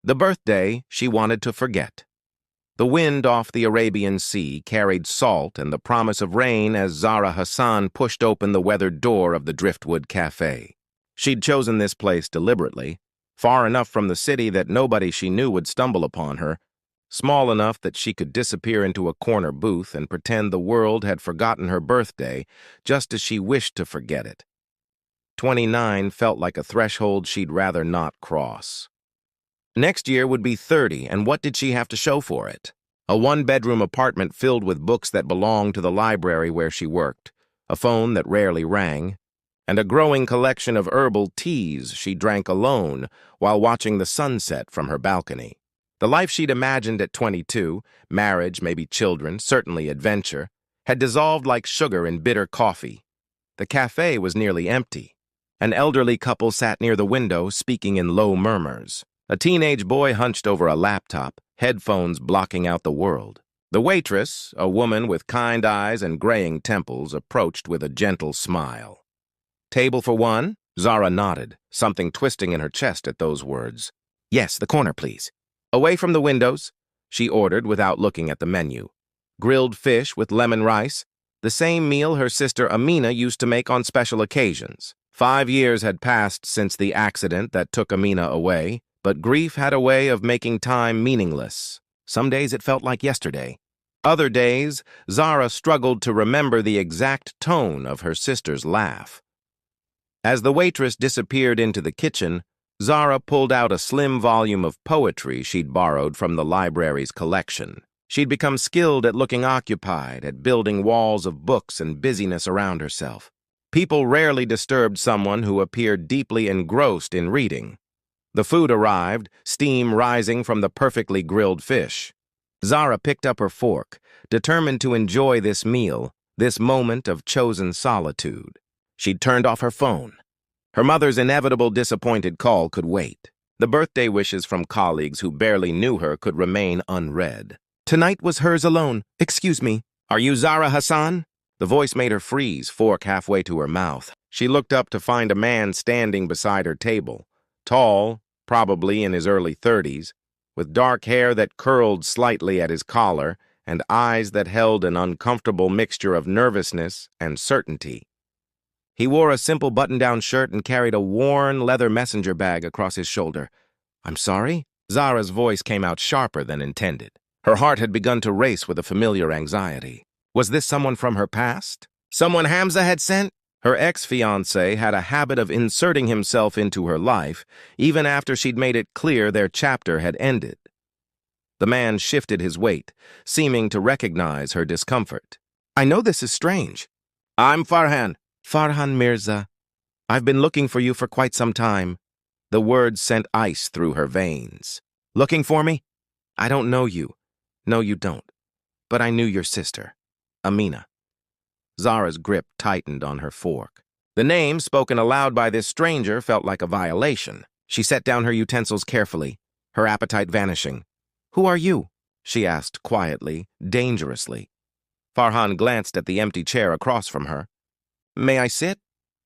The birthday she wanted to forget. The wind off the Arabian Sea carried salt and the promise of rain as Zara Hassan pushed open the weathered door of the Driftwood Cafe. She'd chosen this place deliberately, far enough from the city that nobody she knew would stumble upon her, small enough that she could disappear into a corner booth and pretend the world had forgotten her birthday just as she wished to forget it. 29 felt like a threshold she'd rather not cross. Next year would be 30, and what did she have to show for it? A one-bedroom apartment filled with books that belonged to the library where she worked, a phone that rarely rang, and a growing collection of herbal teas she drank alone while watching the sunset from her balcony. The life she'd imagined at 22, marriage, maybe children, certainly adventure, had dissolved like sugar in bitter coffee. The cafe was nearly empty. An elderly couple sat near the window, speaking in low murmurs. A teenage boy hunched over a laptop, headphones blocking out the world. The waitress, a woman with kind eyes and graying temples, approached with a gentle smile. "Table for one?" Zara nodded, something twisting in her chest at those words. "Yes, the corner, please." "Away from the windows," she ordered without looking at the menu. Grilled fish with lemon rice, the same meal her sister Amina used to make on special occasions. 5 years had passed since the accident that took Amina away, but grief had a way of making time meaningless. Some days it felt like yesterday. Other days, Zara struggled to remember the exact tone of her sister's laugh. As the waitress disappeared into the kitchen, Zara pulled out a slim volume of poetry she'd borrowed from the library's collection. She'd become skilled at looking occupied, at building walls of books and busyness around herself. People rarely disturbed someone who appeared deeply engrossed in reading. The food arrived, steam rising from the perfectly grilled fish. Zara picked up her fork, determined to enjoy this meal, this moment of chosen solitude. She'd turned off her phone. Her mother's inevitable disappointed call could wait. The birthday wishes from colleagues who barely knew her could remain unread. Tonight was hers alone. "Excuse me, are you Zara Hassan?" The voice made her freeze, fork halfway to her mouth. She looked up to find a man standing beside her table, tall, probably in his early 30s, with dark hair that curled slightly at his collar and eyes that held an uncomfortable mixture of nervousness and certainty. He wore a simple button-down shirt and carried a worn leather messenger bag across his shoulder. "I'm sorry?" Zara's voice came out sharper than intended. Her heart had begun to race with a familiar anxiety. Was this someone from her past? Someone Hamza had sent? Her ex-fiancé had a habit of inserting himself into her life, even after she'd made it clear their chapter had ended. The man shifted his weight, seeming to recognize her discomfort. "I know this is strange. I'm Farhan." "Farhan Mirza. I've been looking for you for quite some time." The words sent ice through her veins. "Looking for me? I don't know you. No, you don't. But I knew your sister, Amina." Zara's grip tightened on her fork. The name spoken aloud by this stranger felt like a violation. She set down her utensils carefully, her appetite vanishing. "Who are you?" she asked quietly, dangerously. Farhan glanced at the empty chair across from her. "May I sit?"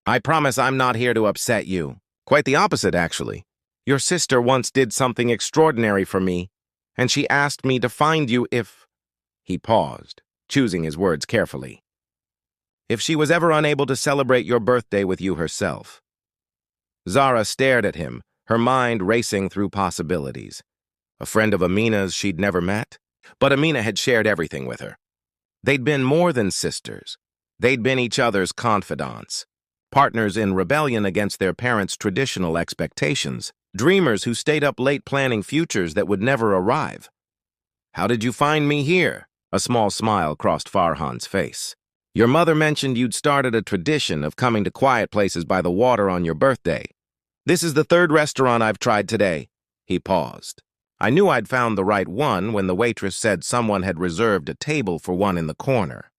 "I promise I'm not here to upset you. Quite the opposite, actually. Your sister once did something extraordinary for me, and she asked me to find you if—" He paused, choosing his words carefully. "If she was ever unable to celebrate your birthday with you herself." Zara stared at him, her mind racing through possibilities. A friend of Amina's she'd never met? But Amina had shared everything with her. They'd been more than sisters. They'd been each other's confidants, partners in rebellion against their parents' traditional expectations, dreamers who stayed up late planning futures that would never arrive. "How did you find me here?" A small smile crossed Farhan's face. "Your mother mentioned you'd started a tradition of coming to quiet places by the water on your birthday. This is the 3rd restaurant I've tried today." He paused. "I knew I'd found the right one when the waitress said someone had reserved a table for one in the corner."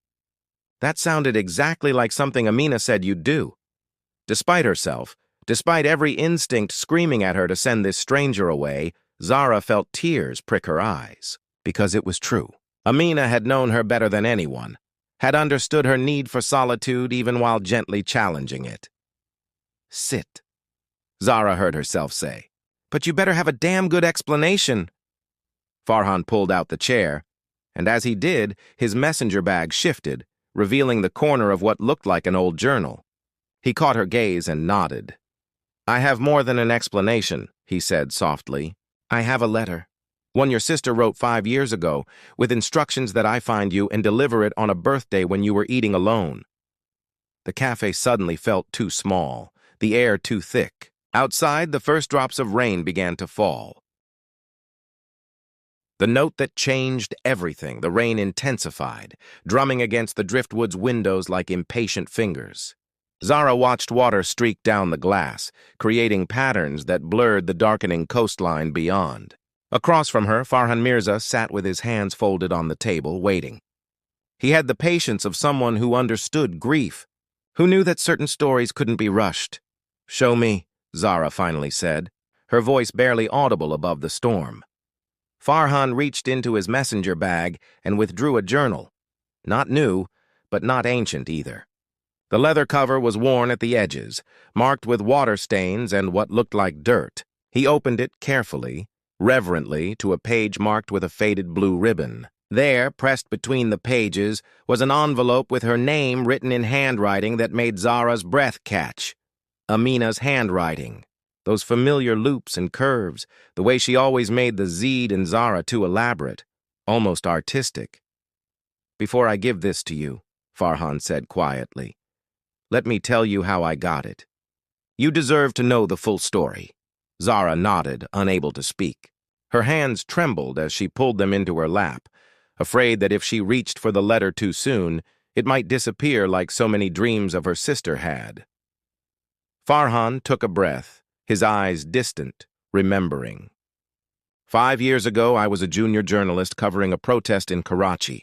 That sounded exactly like something Amina said you'd do. Despite herself, despite every instinct screaming at her to send this stranger away, Zara felt tears prick her eyes. Because it was true. Amina had known her better than anyone, had understood her need for solitude even while gently challenging it. "Sit," Zara heard herself say. But you better have a damn good explanation. Farhan pulled out the chair, and as he did, his messenger bag shifted, revealing the corner of what looked like an old journal. He caught her gaze and nodded. I have more than an explanation, he said softly. I have a letter. One your sister wrote 5 years ago, with instructions that I find you and deliver it on a birthday when you were eating alone. The cafe suddenly felt too small, the air too thick. Outside, the first drops of rain began to fall. The note that changed everything, the rain intensified, drumming against the driftwood's windows like impatient fingers. Zara watched water streak down the glass, creating patterns that blurred the darkening coastline beyond. Across from her, Farhan Mirza sat with his hands folded on the table, waiting. He had the patience of someone who understood grief, who knew that certain stories couldn't be rushed. Show me, Zara finally said, her voice barely audible above the storm. Farhan reached into his messenger bag and withdrew a journal. Not new, but not ancient either. The leather cover was worn at the edges, marked with water stains and what looked like dirt. He opened it carefully, reverently, to a page marked with a faded blue ribbon. There, pressed between the pages, was an envelope with her name written in handwriting that made Zara's breath catch. Amina's handwriting. Those familiar loops and curves, the way she always made the Zed in Zara too elaborate, almost artistic. Before I give this to you, Farhan said quietly, let me tell you how I got it. You deserve to know the full story. Zara nodded, unable to speak. Her hands trembled as she pulled them into her lap, afraid that if she reached for the letter too soon, it might disappear like so many dreams of her sister had. Farhan took a breath, his eyes distant, remembering. 5 years ago, I was a junior journalist covering a protest in Karachi.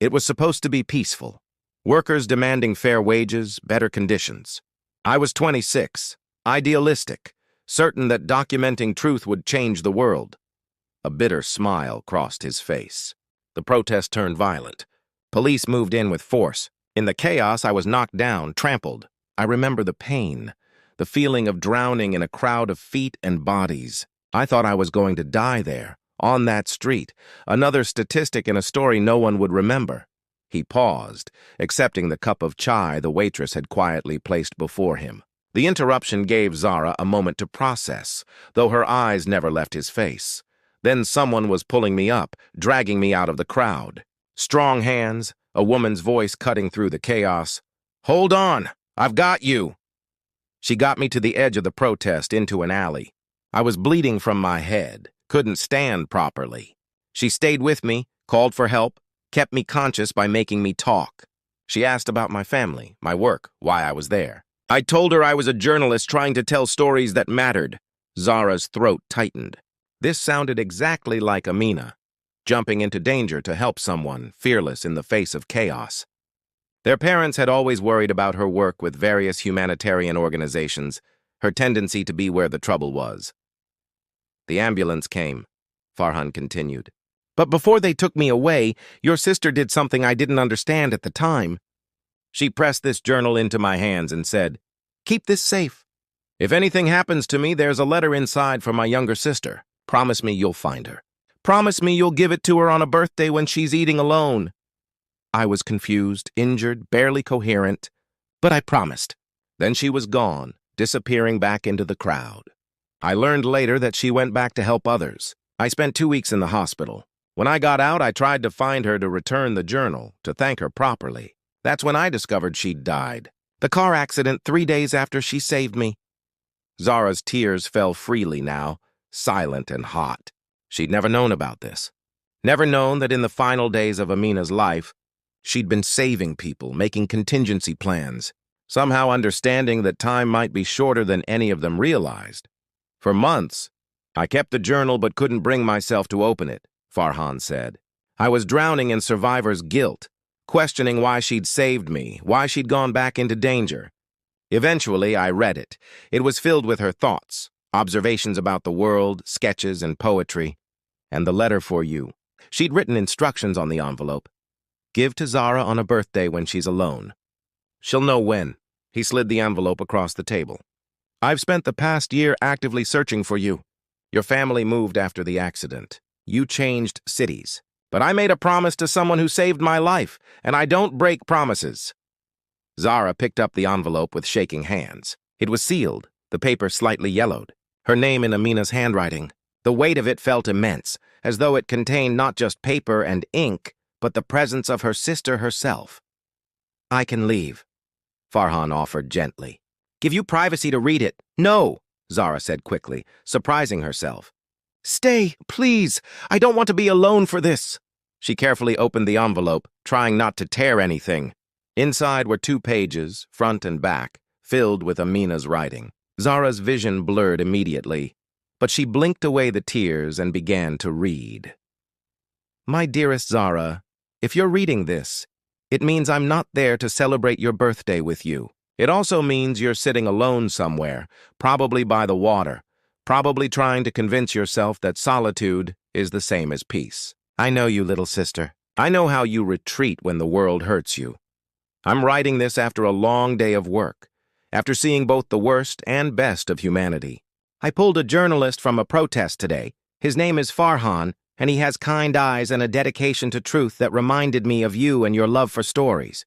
It was supposed to be peaceful. Workers demanding fair wages, better conditions. I was 26, idealistic, certain that documenting truth would change the world. A bitter smile crossed his face. The protest turned violent. Police moved in with force. In the chaos, I was knocked down, trampled. I remember the pain, the feeling of drowning in a crowd of feet and bodies. I thought I was going to die there, on that street, another statistic in a story no one would remember. He paused, accepting the cup of chai the waitress had quietly placed before him. The interruption gave Zara a moment to process, though her eyes never left his face. Then someone was pulling me up, dragging me out of the crowd. Strong hands, a woman's voice cutting through the chaos. Hold on, I've got you. She got me to the edge of the protest, into an alley. I was bleeding from my head, couldn't stand properly. She stayed with me, called for help, kept me conscious by making me talk. She asked about my family, my work, why I was there. I told her I was a journalist trying to tell stories that mattered. Zara's throat tightened. This sounded exactly like Amina, jumping into danger to help someone, fearless in the face of chaos. Their parents had always worried about her work with various humanitarian organizations, her tendency to be where the trouble was. The ambulance came, Farhan continued. But before they took me away, your sister did something I didn't understand at the time. She pressed this journal into my hands and said, keep this safe. If anything happens to me, there's a letter inside for my younger sister. Promise me you'll find her. Promise me you'll give it to her on a birthday when she's eating alone. I was confused, injured, barely coherent, but I promised. Then she was gone, disappearing back into the crowd. I learned later that she went back to help others. I spent 2 weeks in the hospital. When I got out, I tried to find her to return the journal, to thank her properly. That's when I discovered she'd died. The car accident 3 days after she saved me. Zara's tears fell freely now, silent and hot. She'd never known about this. Never known that in the final days of Amina's life, she'd been saving people, making contingency plans, somehow understanding that time might be shorter than any of them realized. For months, I kept the journal but couldn't bring myself to open it, Farhan said. I was drowning in survivor's guilt, questioning why she'd saved me, why she'd gone back into danger. Eventually, I read it. It was filled with her thoughts, observations about the world, sketches, and poetry. And the letter for you. She'd written instructions on the envelope. Give to Zara on a birthday when she's alone. She'll know when. He slid the envelope across the table. I've spent the past year actively searching for you. Your family moved after the accident. You changed cities. But I made a promise to someone who saved my life, and I don't break promises. Zara picked up the envelope with shaking hands. It was sealed, the paper slightly yellowed. Her name in Amina's handwriting. The weight of it felt immense, as though it contained not just paper and ink, but the presence of her sister herself. I can leave, Farhan offered gently. Give you privacy to read it. No, Zara said quickly, surprising herself. Stay, please. I don't want to be alone for this. She carefully opened the envelope, trying not to tear anything. Inside were 2 pages, front and back, filled with Amina's writing. Zara's vision blurred immediately, but she blinked away the tears and began to read. My dearest Zara, if you're reading this, it means I'm not there to celebrate your birthday with you. It also means you're sitting alone somewhere, probably by the water, probably trying to convince yourself that solitude is the same as peace. I know you, little sister. I know how you retreat when the world hurts you. I'm writing this after a long day of work, after seeing both the worst and best of humanity. I pulled a journalist from a protest today. His name is Farhan, and he has kind eyes and a dedication to truth that reminded me of you and your love for stories.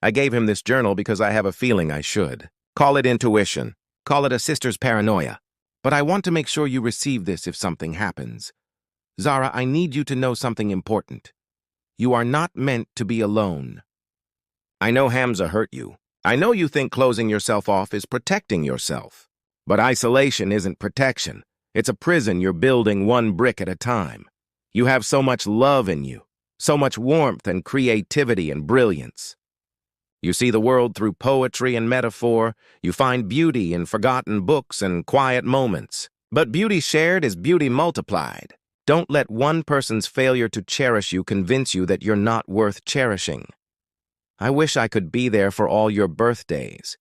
I gave him this journal because I have a feeling I should. Call it intuition. Call it a sister's paranoia. But I want to make sure you receive this if something happens. Zara, I need you to know something important. You are not meant to be alone. I know Hamza hurt you. I know you think closing yourself off is protecting yourself. But isolation isn't protection. It's a prison you're building one brick at a time. You have so much love in you, so much warmth and creativity and brilliance. You see the world through poetry and metaphor. You find beauty in forgotten books and quiet moments. But beauty shared is beauty multiplied. Don't let one person's failure to cherish you convince you that you're not worth cherishing. I wish I could be there for all your birthdays,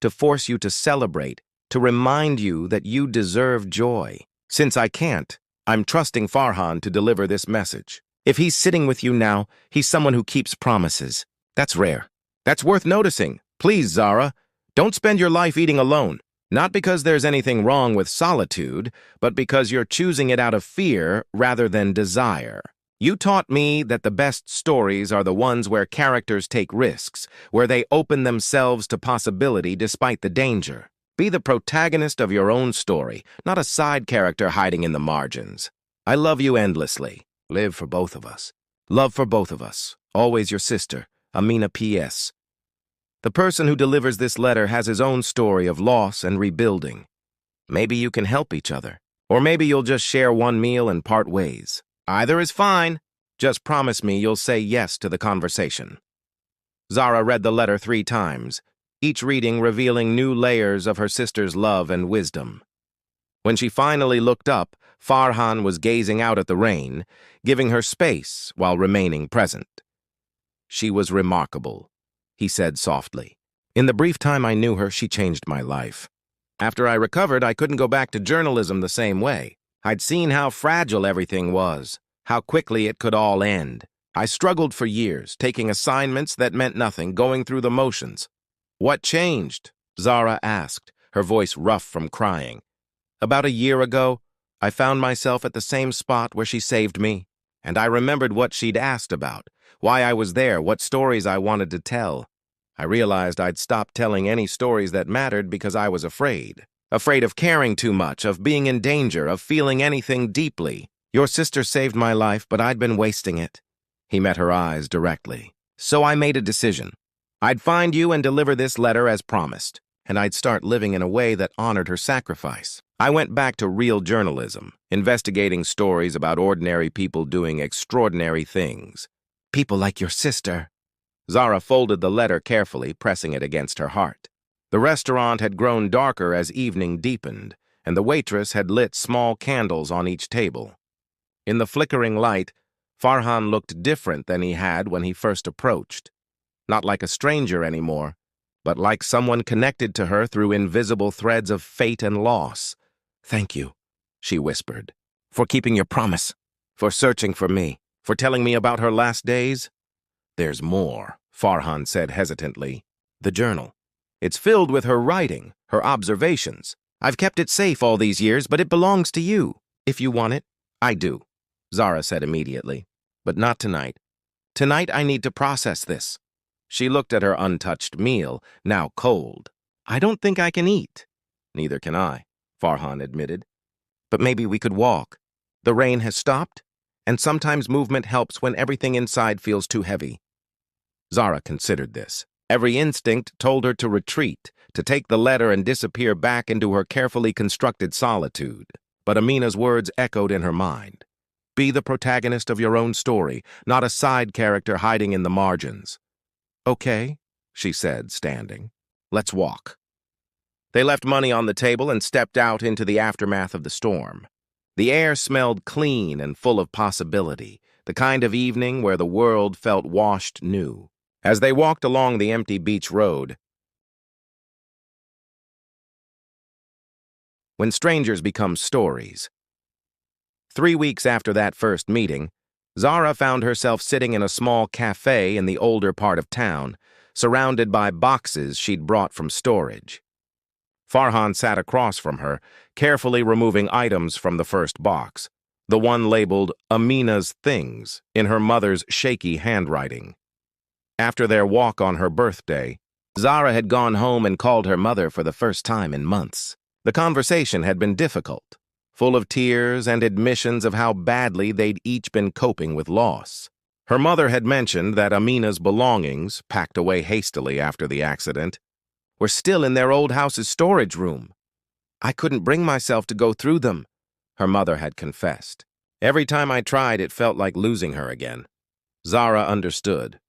to force you to celebrate, to remind you that you deserve joy. Since I can't, I'm trusting Farhan to deliver this message. If he's sitting with you now, he's someone who keeps promises. That's rare. That's worth noticing. Please, Zara, don't spend your life eating alone. Not because there's anything wrong with solitude, but because you're choosing it out of fear rather than desire. You taught me that the best stories are the ones where characters take risks, where they open themselves to possibility despite the danger. Be the protagonist of your own story, not a side character hiding in the margins. I love you endlessly. Live for both of us. Love for both of us. Always your sister, Amina P.S. The person who delivers this letter has his own story of loss and rebuilding. Maybe you can help each other. Or maybe you'll just share one meal and part ways. Either is fine. Just promise me you'll say yes to the conversation. Zara read the letter 3 times, each reading revealing new layers of her sister's love and wisdom. When she finally looked up, Farhan was gazing out at the rain, giving her space while remaining present. She was remarkable, he said softly. In the brief time I knew her, she changed my life. After I recovered, I couldn't go back to journalism the same way. I'd seen how fragile everything was, how quickly it could all end. I struggled for years, taking assignments that meant nothing, going through the motions. What changed? Zara asked, her voice rough from crying. About a year ago, I found myself at the same spot where she saved me, and I remembered what she'd asked about, why I was there, what stories I wanted to tell. I realized I'd stopped telling any stories that mattered because I was afraid. Afraid of caring too much, of being in danger, of feeling anything deeply. Your sister saved my life, but I'd been wasting it. He met her eyes directly. So I made a decision. I'd find you and deliver this letter as promised, and I'd start living in a way that honored her sacrifice. I went back to real journalism, investigating stories about ordinary people doing extraordinary things. People like your sister. Zara folded the letter carefully, pressing it against her heart. The restaurant had grown darker as evening deepened, and the waitress had lit small candles on each table. In the flickering light, Farhan looked different than he had when he first approached. Not like a stranger anymore, but like someone connected to her through invisible threads of fate and loss. Thank you, she whispered, for keeping your promise, for searching for me, for telling me about her last days. There's more, Farhan said hesitantly. The journal. It's filled with her writing, her observations. I've kept it safe all these years, but it belongs to you. If you want it, I do, Zara said immediately. But not tonight. Tonight I need to process this. She looked at her untouched meal, now cold. I don't think I can eat. Neither can I, Farhan admitted. But maybe we could walk. The rain has stopped, and sometimes movement helps when everything inside feels too heavy. Zara considered this. Every instinct told her to retreat, to take the letter and disappear back into her carefully constructed solitude. But Amina's words echoed in her mind. Be the protagonist of your own story, not a side character hiding in the margins. Okay, she said, standing. Let's walk. They left money on the table and stepped out into the aftermath of the storm. The air smelled clean and full of possibility, the kind of evening where the world felt washed new. As they walked along the empty beach road, when strangers become stories. 3 weeks after that first meeting, Zara found herself sitting in a small cafe in the older part of town, surrounded by boxes she'd brought from storage. Farhan sat across from her, carefully removing items from the first box, the one labeled Amina's Things in her mother's shaky handwriting. After their walk on her birthday, Zara had gone home and called her mother for the first time in months. The conversation had been difficult, full of tears and admissions of how badly they'd each been coping with loss. Her mother had mentioned that Amina's belongings, packed away hastily after the accident, were still in their old house's storage room. I couldn't bring myself to go through them, her mother had confessed. Every time I tried, it felt like losing her again. Zara understood.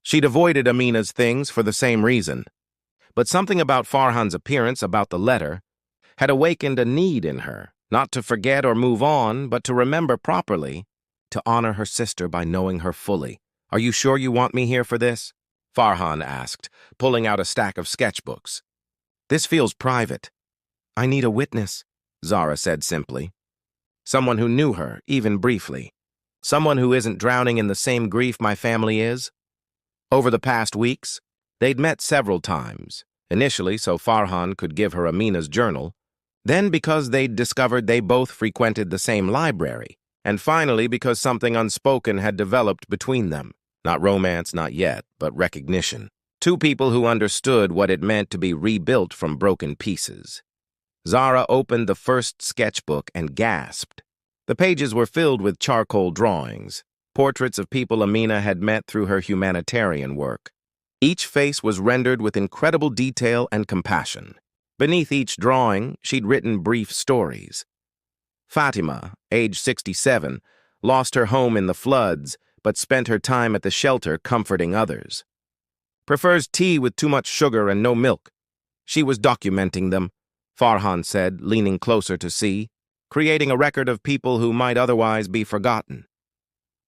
She'd avoided Amina's things for the same reason. But something about Farhan's appearance, about the letter, had awakened a need in her, not to forget or move on, but to remember properly, to honor her sister by knowing her fully. Are you sure you want me here for this? Farhan asked, pulling out a stack of sketchbooks. This feels private. I need a witness, Zara said simply. Someone who knew her, even briefly. Someone who isn't drowning in the same grief my family is. Over the past weeks, they'd met several times, initially so Farhan could give her Amina's journal, then because they'd discovered they both frequented the same library, and finally because something unspoken had developed between them. Not romance, not yet, but recognition. Two people who understood what it meant to be rebuilt from broken pieces. Zara opened the first sketchbook and gasped. The pages were filled with charcoal drawings, portraits of people Amina had met through her humanitarian work. Each face was rendered with incredible detail and compassion. Beneath each drawing, she'd written brief stories. Fatima, age 67, lost her home in the floods, but spent her time at the shelter comforting others. Prefers tea with too much sugar and no milk. She was documenting them, Farhan said, leaning closer to see, creating a record of people who might otherwise be forgotten.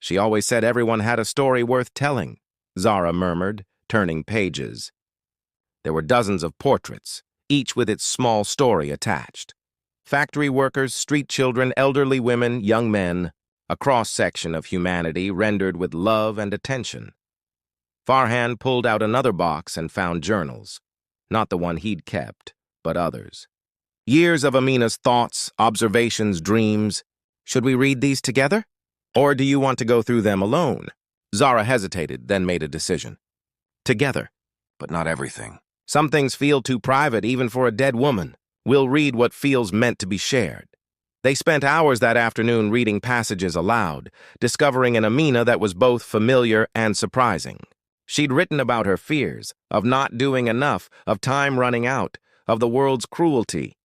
She always said everyone had a story worth telling, Zara murmured, turning pages. There were dozens of portraits, each with its small story attached. Factory workers, street children, elderly women, young men, a cross-section of humanity rendered with love and attention. Farhan pulled out another box and found journals, not the one he'd kept, but others. Years of Amina's thoughts, observations, dreams. Should we read these together? Or do you want to go through them alone? Zara hesitated, then made a decision. Together, but not everything. Some things feel too private, even for a dead woman. We'll read what feels meant to be shared. They spent hours that afternoon reading passages aloud, discovering an Amina that was both familiar and surprising. She'd written about her fears, of not doing enough, of time running out, of the world's cruelty.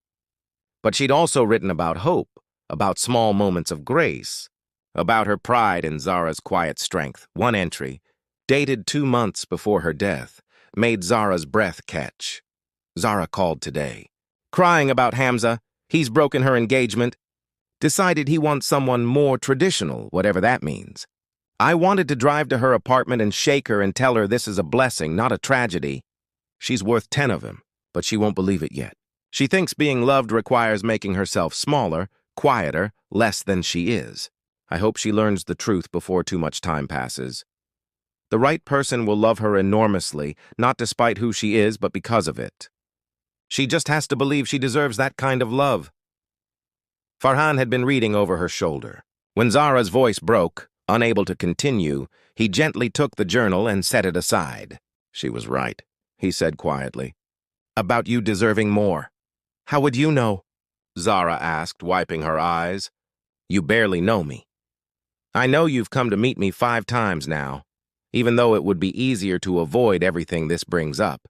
But she'd also written about hope, about small moments of grace, about her pride in Zara's quiet strength. One entry, dated 2 months before her death, made Zara's breath catch. Zara called today, crying about Hamza. He's broken her engagement. Decided he wants someone more traditional, whatever that means. I wanted to drive to her apartment and shake her and tell her this is a blessing, not a tragedy. She's worth 10 of him, but she won't believe it yet. She thinks being loved requires making herself smaller, quieter, less than she is. I hope she learns the truth before too much time passes. The right person will love her enormously, not despite who she is, but because of it. She just has to believe she deserves that kind of love. Farhan had been reading over her shoulder. When Zara's voice broke, unable to continue, he gently took the journal and set it aside. She was right, he said quietly. About you deserving more. How would you know? Zara asked, wiping her eyes. You barely know me. I know you've come to meet me 5 times now, even though it would be easier to avoid everything this brings up.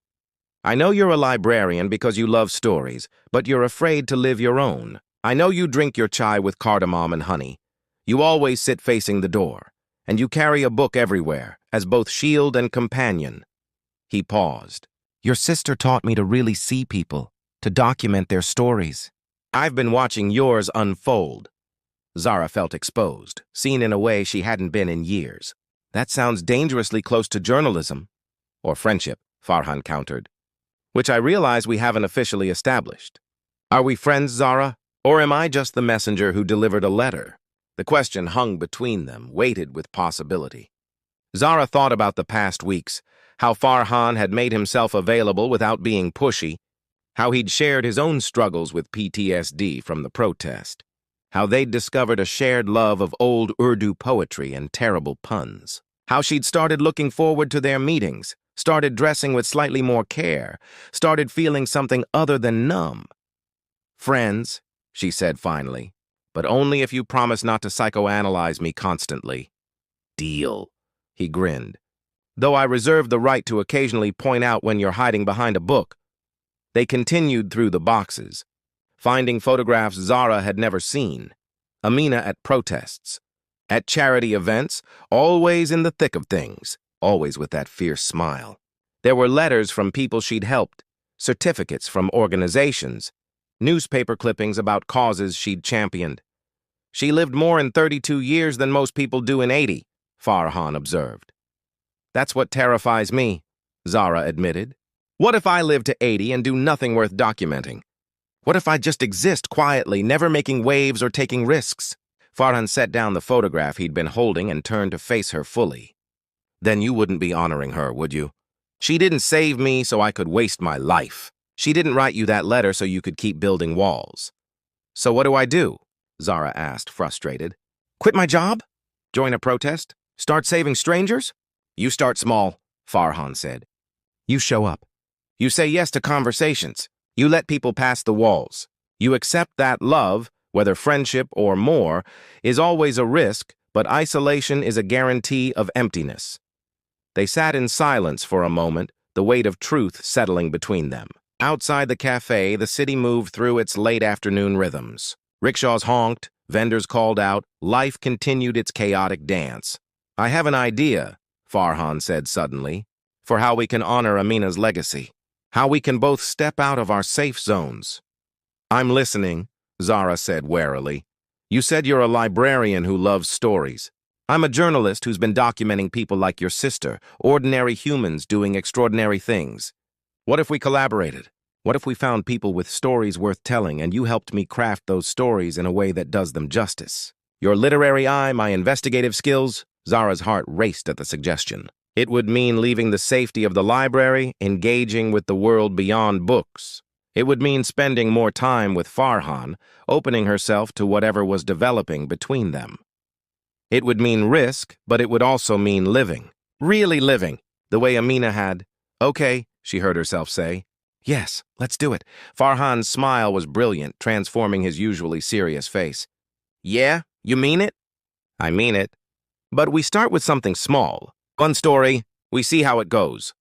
I know you're a librarian because you love stories, but you're afraid to live your own. I know you drink your chai with cardamom and honey. You always sit facing the door, and you carry a book everywhere, as both shield and companion. He paused. Your sister taught me to really see people, to document their stories. I've been watching yours unfold. Zara felt exposed, seen in a way she hadn't been in years. That sounds dangerously close to journalism. Or friendship, Farhan countered. Which I realize we haven't officially established. Are we friends, Zara? Or am I just the messenger who delivered a letter? The question hung between them, weighted with possibility. Zara thought about the past weeks, how Farhan had made himself available without being pushy, how he'd shared his own struggles with PTSD from the protest, how they'd discovered a shared love of old Urdu poetry and terrible puns, how she'd started looking forward to their meetings, started dressing with slightly more care, started feeling something other than numb. Friends, she said finally, but only if you promise not to psychoanalyze me constantly. Deal, he grinned. Though I reserve the right to occasionally point out when you're hiding behind a book. They continued through the boxes, finding photographs Zara had never seen. Amina at protests, at charity events, always in the thick of things, always with that fierce smile. There were letters from people she'd helped, certificates from organizations, newspaper clippings about causes she'd championed. She lived more in 32 years than most people do in 80, Farhan observed. That's what terrifies me, Zara admitted. What if I live to 80 and do nothing worth documenting? What if I just exist quietly, never making waves or taking risks? Farhan set down the photograph he'd been holding and turned to face her fully. Then you wouldn't be honoring her, would you? She didn't save me so I could waste my life. She didn't write you that letter so you could keep building walls. So what do I do? Zara asked, frustrated. Quit my job? Join a protest? Start saving strangers? You start small, Farhan said. You show up. You say yes to conversations. You let people pass the walls. You accept that love, whether friendship or more, is always a risk, but isolation is a guarantee of emptiness. They sat in silence for a moment, the weight of truth settling between them. Outside the cafe, the city moved through its late afternoon rhythms. Rickshaws honked, vendors called out, life continued its chaotic dance. I have an idea, Farhan said suddenly, for how we can honor Amina's legacy. How we can both step out of our safe zones. I'm listening, Zara said warily. You said you're a librarian who loves stories. I'm a journalist who's been documenting people like your sister, ordinary humans doing extraordinary things. What if we collaborated? What if we found people with stories worth telling and you helped me craft those stories in a way that does them justice? Your literary eye, my investigative skills? Zara's heart raced at the suggestion. It would mean leaving the safety of the library, engaging with the world beyond books. It would mean spending more time with Farhan, opening herself to whatever was developing between them. It would mean risk, but it would also mean living. Really living, the way Amina had. Okay, she heard herself say. Yes, let's do it. Farhan's smile was brilliant, transforming his usually serious face. Yeah, you mean it? I mean it. But we start with something small. One story, we see how it goes.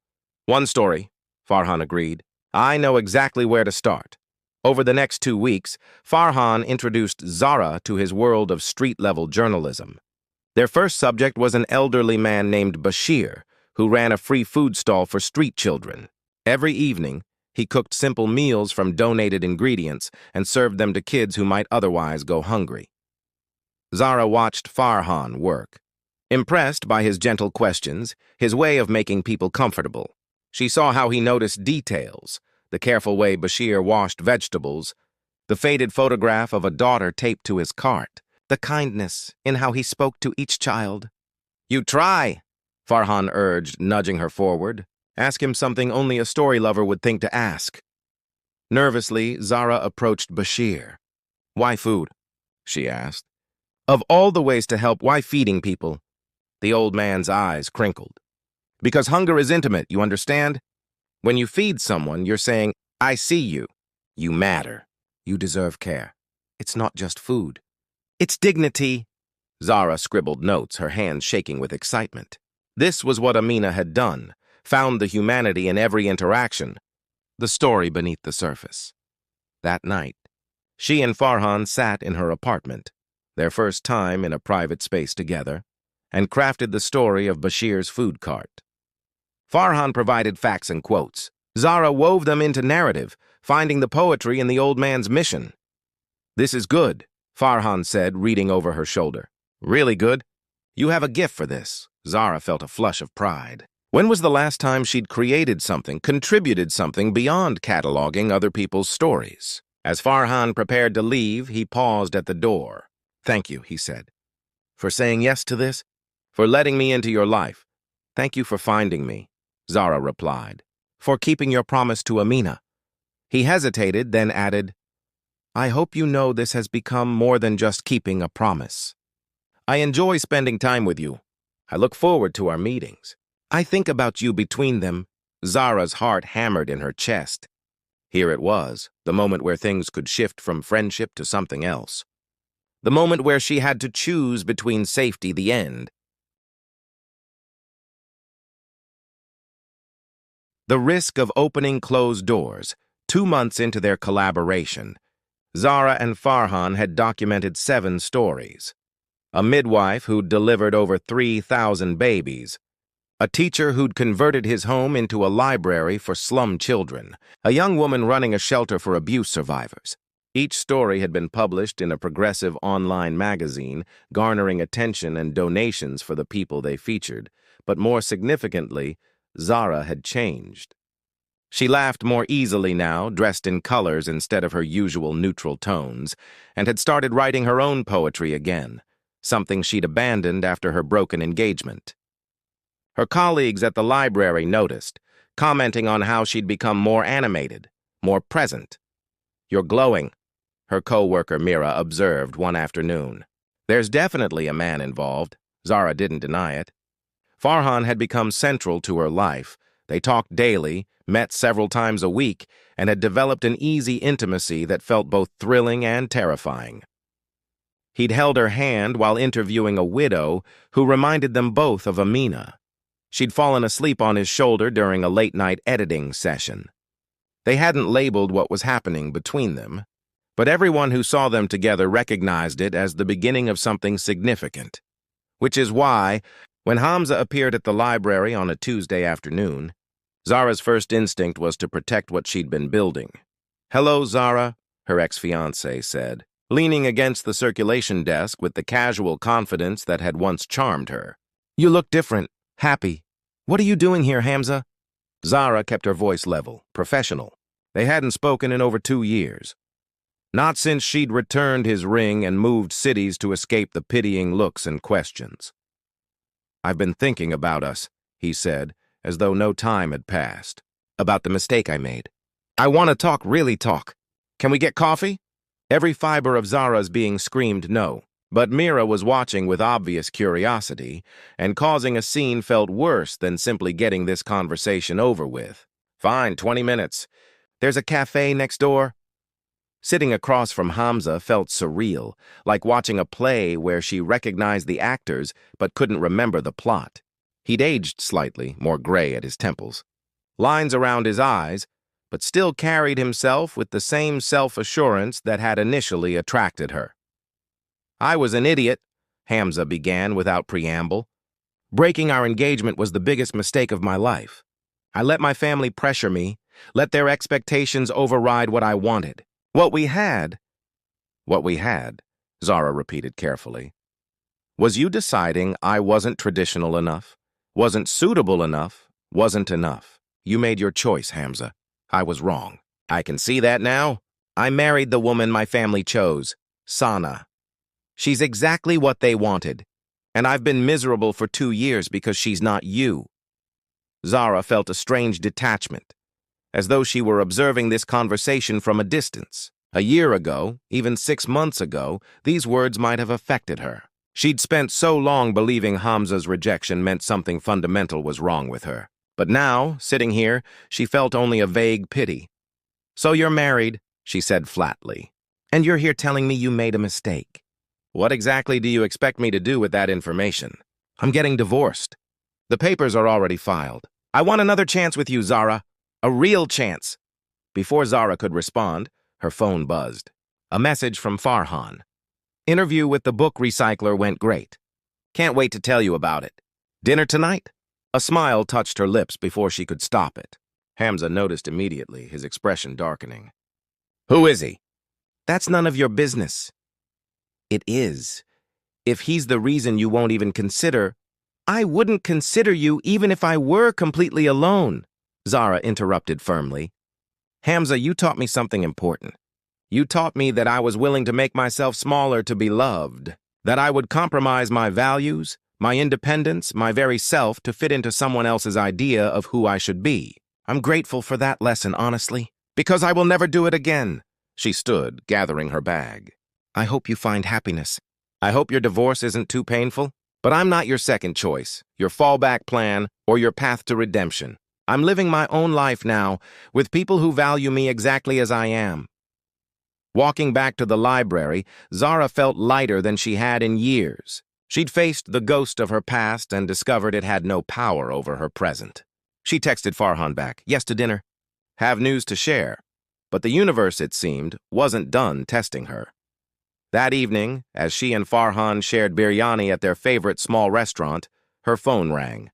One story, Farhan agreed. I know exactly where to start. Over the next 2 weeks, Farhan introduced Zara to his world of street-level journalism. Their first subject was an elderly man named Bashir, who ran a free food stall for street children. Every evening, he cooked simple meals from donated ingredients and served them to kids who might otherwise go hungry. Zara watched Farhan work. Impressed by his gentle questions, his way of making people comfortable, she saw how he noticed details, the careful way Bashir washed vegetables, the faded photograph of a daughter taped to his cart, the kindness in how he spoke to each child. You try, Farhan urged, nudging her forward. Ask him something only a story lover would think to ask. Nervously, Zara approached Bashir. Why food? she asked. Of all the ways to help, why feeding people? The old man's eyes crinkled. Because hunger is intimate, you understand? When you feed someone, you're saying, I see you. You matter. You deserve care. It's not just food. It's dignity. Zara scribbled notes, her hands shaking with excitement. This was what Amina had done, found the humanity in every interaction, the story beneath the surface. That night, she and Farhan sat in her apartment, their first time in a private space together, and crafted the story of Bashir's food cart. Farhan provided facts and quotes. Zara wove them into narrative, finding the poetry in the old man's mission. This is good, Farhan said, reading over her shoulder. Really good? You have a gift for this. Zara felt a flush of pride. When was the last time she'd created something, contributed something beyond cataloging other people's stories? As Farhan prepared to leave, he paused at the door. Thank you, he said. For saying yes to this? For letting me into your life. Thank you for finding me, Zara replied. For keeping your promise to Amina. He hesitated, then added, I hope you know this has become more than just keeping a promise. I enjoy spending time with you. I look forward to our meetings. I think about you between them. Zara's heart hammered in her chest. Here it was, the moment where things could shift from friendship to something else. The moment where she had to choose between safety, the end. The risk of opening closed doors. 2 months into their collaboration, Zara and Farhan had documented 7 stories. A midwife who'd delivered over 3,000 babies. A teacher who'd converted his home into a library for slum children. A young woman running a shelter for abuse survivors. Each story had been published in a progressive online magazine, garnering attention and donations for the people they featured. But more significantly, Zara had changed. She laughed more easily now, dressed in colors instead of her usual neutral tones, and had started writing her own poetry again, something she'd abandoned after her broken engagement. Her colleagues at the library noticed, commenting on how she'd become more animated, more present. You're glowing, her co-worker Mira observed one afternoon. There's definitely a man involved. Zara didn't deny it. Farhan had become central to her life. They talked daily, met several times a week, and had developed an easy intimacy that felt both thrilling and terrifying. He'd held her hand while interviewing a widow who reminded them both of Amina. She'd fallen asleep on his shoulder during a late-night editing session. They hadn't labeled what was happening between them, but everyone who saw them together recognized it as the beginning of something significant. Which is why, when Hamza appeared at the library on a Tuesday afternoon, Zara's first instinct was to protect what she'd been building. Hello, Zara, her ex-fiancé said, leaning against the circulation desk with the casual confidence that had once charmed her. You look different, happy. What are you doing here, Hamza? Zara kept her voice level, professional. They hadn't spoken in over 2 years. Not since she'd returned his ring and moved cities to escape the pitying looks and questions. I've been thinking about us, he said, as though no time had passed. About the mistake I made. I want to talk, really talk. Can we get coffee? Every fiber of Zara's being screamed no, but Mira was watching with obvious curiosity, and causing a scene felt worse than simply getting this conversation over with. Fine, 20 minutes. There's a cafe next door. Sitting across from Hamza felt surreal, like watching a play where she recognized the actors but couldn't remember the plot. He'd aged slightly, more gray at his temples. Lines around his eyes, but still carried himself with the same self-assurance that had initially attracted her. I was an idiot, Hamza began without preamble. Breaking our engagement was the biggest mistake of my life. I let my family pressure me, let their expectations override what I wanted. What we had, Zara repeated carefully, was you deciding I wasn't traditional enough, wasn't suitable enough, wasn't enough. You made your choice, Hamza. I was wrong. I can see that now. I married the woman my family chose, Sana. She's exactly what they wanted, and I've been miserable for 2 years because she's not you. Zara felt a strange detachment, as though she were observing this conversation from a distance. A year ago, even 6 months ago, these words might have affected her. She'd spent so long believing Hamza's rejection meant something fundamental was wrong with her. But now, sitting here, she felt only a vague pity. "So you're married," she said flatly. "And you're here telling me you made a mistake. What exactly do you expect me to do with that information? I'm getting divorced. The papers are already filed. I want another chance with you, Zara. A real chance." Before Zara could respond, her phone buzzed. A message from Farhan. "Interview with the book recycler went great. Can't wait to tell you about it. Dinner tonight?" A smile touched her lips before she could stop it. Hamza noticed immediately, his expression darkening. "Who is he?" "That's none of your business." "It is. If he's the reason you won't even consider—" "I wouldn't consider you even if I were completely alone," Zara interrupted firmly. "Hamza, you taught me something important. You taught me that I was willing to make myself smaller to be loved, that I would compromise my values, my independence, my very self to fit into someone else's idea of who I should be. I'm grateful for that lesson, honestly, because I will never do it again." She stood, gathering her bag. "I hope you find happiness. I hope your divorce isn't too painful, but I'm not your second choice, your fallback plan, or your path to redemption. I'm living my own life now, with people who value me exactly as I am." Walking back to the library, Zara felt lighter than she had in years. She'd faced the ghost of her past and discovered it had no power over her present. She texted Farhan back, "Yes to dinner. Have news to share." But the universe, it seemed, wasn't done testing her. That evening, as she and Farhan shared biryani at their favorite small restaurant, her phone rang.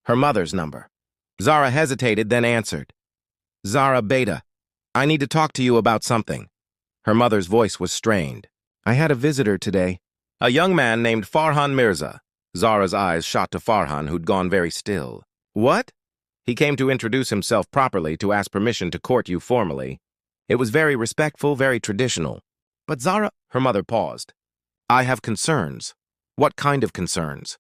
Her mother's number. Zara hesitated, then answered. "Zara Beta, I need to talk to you about something." Her mother's voice was strained. "I had a visitor today. A young man named Farhan Mirza." Zara's eyes shot to Farhan, who'd gone very still. "What?" "He came to introduce himself properly, to ask permission to court you formally. It was very respectful, very traditional. But Zara—" Her mother paused. "I have concerns." "What kind of concerns?"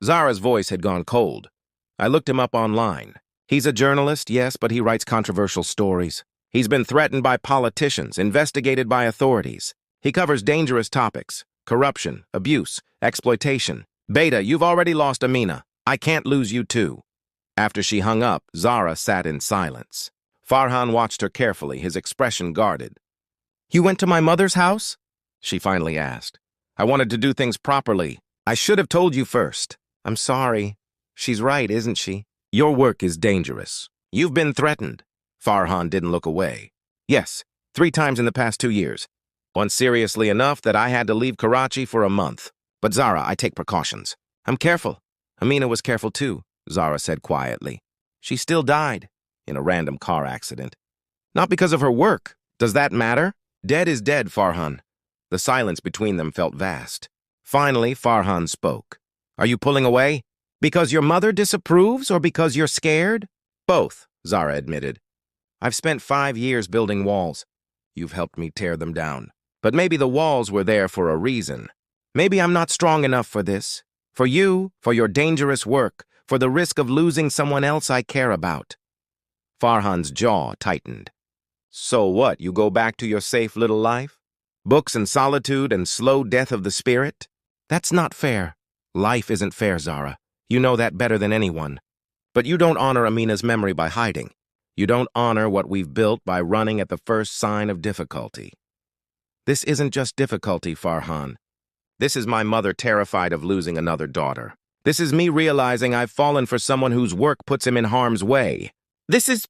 Zara's voice had gone cold. "I looked him up online. He's a journalist, yes, but he writes controversial stories. He's been threatened by politicians, investigated by authorities. He covers dangerous topics: corruption, abuse, exploitation. Beta, you've already lost Amina. I can't lose you too." After she hung up, Zara sat in silence. Farhan watched her carefully, his expression guarded. "You went to my mother's house?" she finally asked. "I wanted to do things properly. I should have told you first. I'm sorry. She's right, isn't she? Your work is dangerous. You've been threatened." Farhan didn't look away. "Yes, 3 times in the past 2 years. Once seriously enough that I had to leave Karachi for a month. But Zara, I take precautions. I'm careful. Amina was careful too," Zara said quietly. "She still died in a random car accident. Not because of her work. Does that matter? Dead is dead, Farhan." The silence between them felt vast. Finally, Farhan spoke. "Are you pulling away? Because your mother disapproves or because you're scared?" "Both," Zara admitted. "I've spent 5 years building walls. You've helped me tear them down. But maybe the walls were there for a reason. Maybe I'm not strong enough for this. For you, for your dangerous work, for the risk of losing someone else I care about." Farhan's jaw tightened. "So what, you go back to your safe little life? Books and solitude and slow death of the spirit? That's not fair. Life isn't fair, Zara. You know that better than anyone. But you don't honor Amina's memory by hiding. You don't honor what we've built by running at the first sign of difficulty. This isn't just difficulty, Farhan. This is my mother terrified of losing another daughter. This is me realizing I've fallen for someone whose work puts him in harm's way. This is—"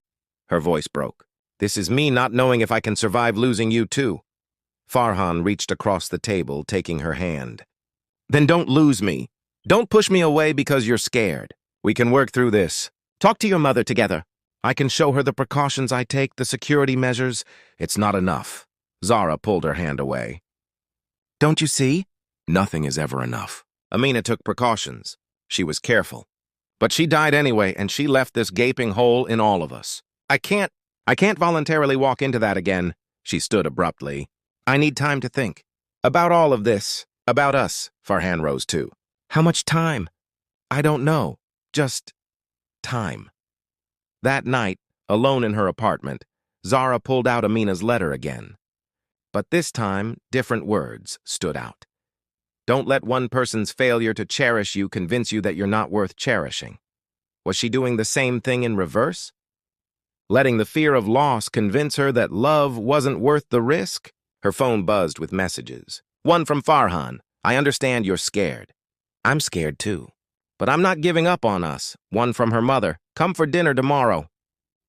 Her voice broke. "This is me not knowing if I can survive losing you too." Farhan reached across the table, taking her hand. "Then don't lose me. Don't push me away because you're scared. We can work through this. Talk to your mother together. I can show her the precautions I take, the security measures. It's not enough." Zara pulled her hand away. "Don't you see? Nothing is ever enough. Amina took precautions. She was careful. But she died anyway, and she left this gaping hole in all of us. I can't voluntarily walk into that again." She stood abruptly. "I need time to think. About all of this. About us." Farhan rose too. "How much time?" "I don't know. Just time." That night, alone in her apartment, Zara pulled out Amina's letter again. But this time, different words stood out. Don't let one person's failure to cherish you convince you that you're not worth cherishing. Was she doing the same thing in reverse? Letting the fear of loss convince her that love wasn't worth the risk? Her phone buzzed with messages. One from Farhan. I understand you're scared. I'm scared too. But I'm not giving up on us. One from her mother. Come for dinner tomorrow.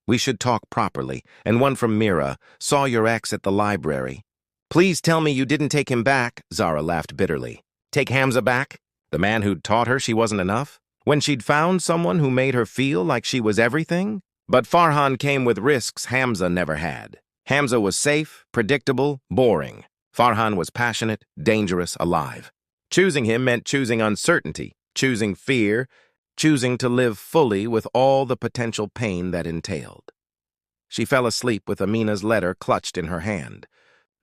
We should talk properly. And one from Mira. Saw your ex at the library. Please tell me you didn't take him back, Zara laughed bitterly. Take Hamza back? The man who'd taught her she wasn't enough? When she'd found someone who made her feel like she was everything? But Farhan came with risks Hamza never had. Hamza was safe, predictable, boring. Farhan was passionate, dangerous, alive. Choosing him meant choosing uncertainty, choosing fear, choosing to live fully with all the potential pain that entailed. She fell asleep with Amina's letter clutched in her hand,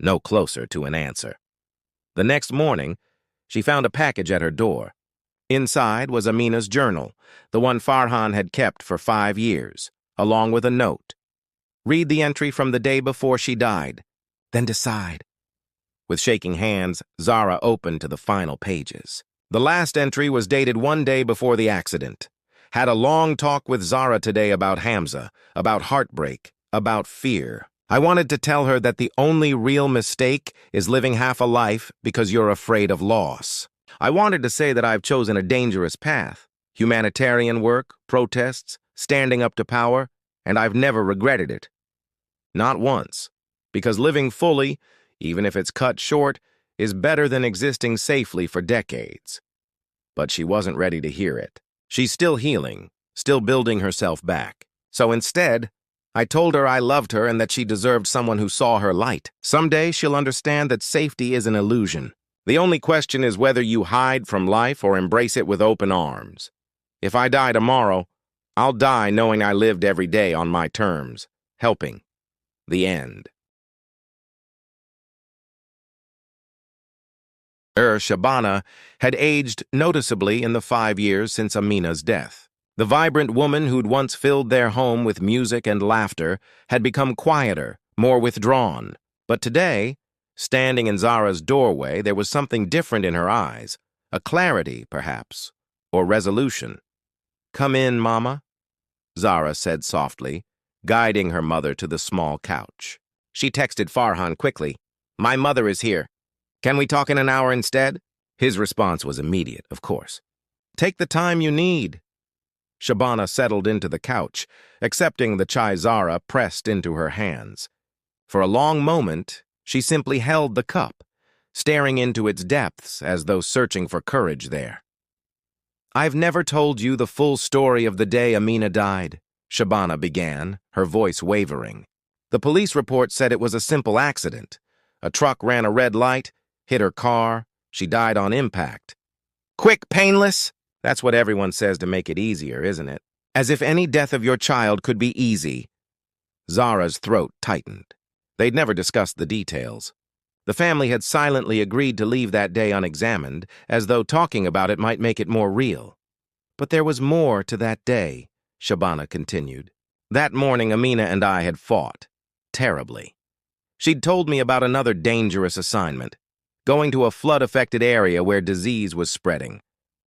no closer to an answer. The next morning, she found a package at her door. Inside was Amina's journal, the one Farhan had kept for 5 years, along with a note. Read the entry from the day before she died, then decide. With shaking hands, Zara opened to the final pages. The last entry was dated 1 day before the accident. Had a long talk with Zara today about Hamza, about heartbreak, about fear. I wanted to tell her that the only real mistake is living half a life because you're afraid of loss. I wanted to say that I've chosen a dangerous path. Humanitarian work, protests, standing up to power, and I've never regretted it. Not once. Because living fully, even if it's cut short, is better than existing safely for decades. But she wasn't ready to hear it. She's still healing, still building herself back. So instead, I told her I loved her and that she deserved someone who saw her light. Someday she'll understand that safety is an illusion. The only question is whether you hide from life or embrace it with open arms. If I die tomorrow, I'll die knowing I lived every day on my terms, helping. The end. Shabana had aged noticeably in the 5 years since Amina's death. The vibrant woman who'd once filled their home with music and laughter had become quieter, more withdrawn. But today, standing in Zara's doorway, there was something different in her eyes, a clarity, perhaps, or resolution. Come in, Mama, Zara said softly, guiding her mother to the small couch. She texted Farhan quickly, My mother is here. Can we talk in an hour instead? His response was immediate, of course. Take the time you need. Shabana settled into the couch, accepting the chai Zara pressed into her hands. For a long moment, she simply held the cup, staring into its depths as though searching for courage there. I've never told you the full story of the day Amina died, Shabana began, her voice wavering. The police report said it was a simple accident. A truck ran a red light, hit her car, she died on impact. Quick, painless? That's what everyone says to make it easier, isn't it? As if any death of your child could be easy. Zara's throat tightened. They'd never discussed the details. The family had silently agreed to leave that day unexamined, as though talking about it might make it more real. But there was more to that day, Shabana continued. That morning, Amina and I had fought. Terribly. She'd told me about another dangerous assignment, going to a flood-affected area where disease was spreading,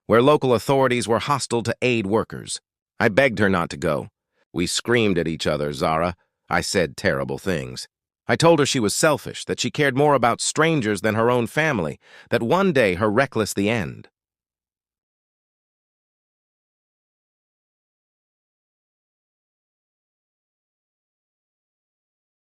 where local authorities were hostile to aid workers. I begged her not to go. We screamed at each other, Zara. I said terrible things. I told her she was selfish, that she cared more about strangers than her own family, that one day her reckless the end.